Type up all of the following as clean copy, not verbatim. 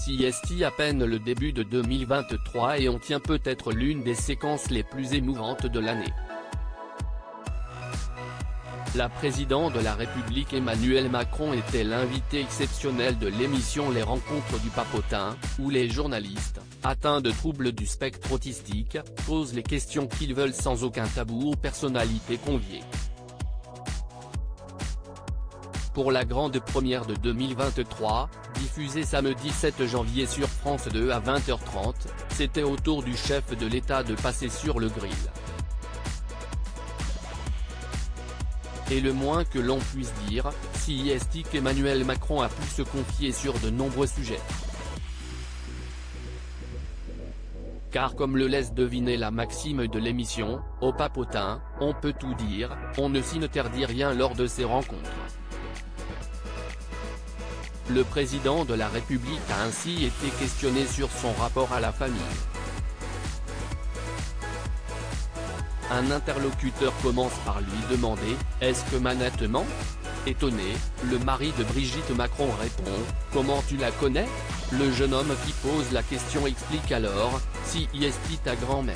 CST à peine le début de 2023 et on tient peut-être l'une des séquences les plus émouvantes de l'année. La présidente de la République Emmanuel Macron était l'invité exceptionnel de l'émission Les Rencontres du Papotin, où les journalistes, atteints de troubles du spectre autistique, posent les questions qu'ils veulent sans aucun tabou aux personnalités conviées. Pour la grande première de 2023, diffusée samedi 7 janvier sur France 2 à 20h30, c'était au tour du chef de l'État de passer sur le grill. Et le moins que l'on puisse dire, CST qu'Emmanuel Macron a pu se confier sur de nombreux sujets. Car comme le laisse deviner la maxime de l'émission, au Papotin, on peut tout dire, on ne s'interdit rien lors de ces rencontres. Le président de la République a ainsi été questionné sur son rapport à la famille. Un interlocuteur commence par lui demander « Est-ce que Manette ment ?» Étonné, le mari de Brigitte Macron répond « Comment tu la connais ?» Le jeune homme qui pose la question explique alors « CST ta grand-mère ».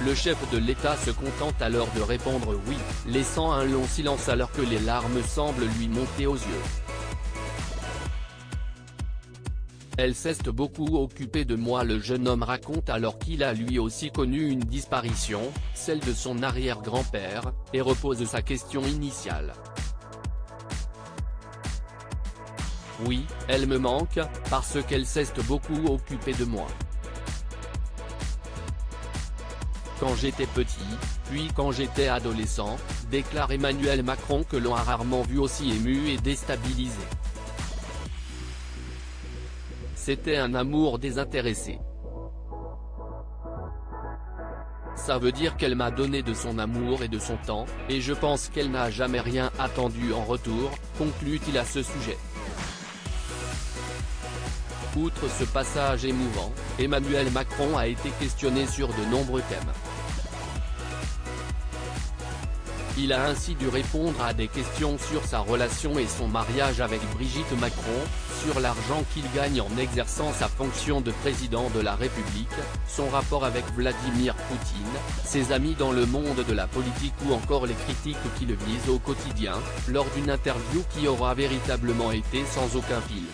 Le chef de l'État se contente alors de répondre oui, laissant un long silence alors que les larmes semblent lui monter aux yeux. Elle s'est beaucoup occupée de moi, le jeune homme raconte alors qu'il a lui aussi connu une disparition, celle de son arrière-grand-père, et repose sa question initiale. Oui, elle me manque, parce qu'elle s'est beaucoup occupée de moi. Quand j'étais petit, puis quand j'étais adolescent, déclare Emmanuel Macron que l'on a rarement vu aussi ému et déstabilisé. C'était un amour désintéressé. Ça veut dire qu'elle m'a donné de son amour et de son temps, et je pense qu'elle n'a jamais rien attendu en retour, conclut-il à ce sujet. Outre ce passage émouvant, Emmanuel Macron a été questionné sur de nombreux thèmes. Il a ainsi dû répondre à des questions sur sa relation et son mariage avec Brigitte Macron, sur l'argent qu'il gagne en exerçant sa fonction de président de la République, son rapport avec Vladimir Poutine, ses amis dans le monde de la politique ou encore les critiques qui le visent au quotidien, lors d'une interview qui aura véritablement été sans aucun fil.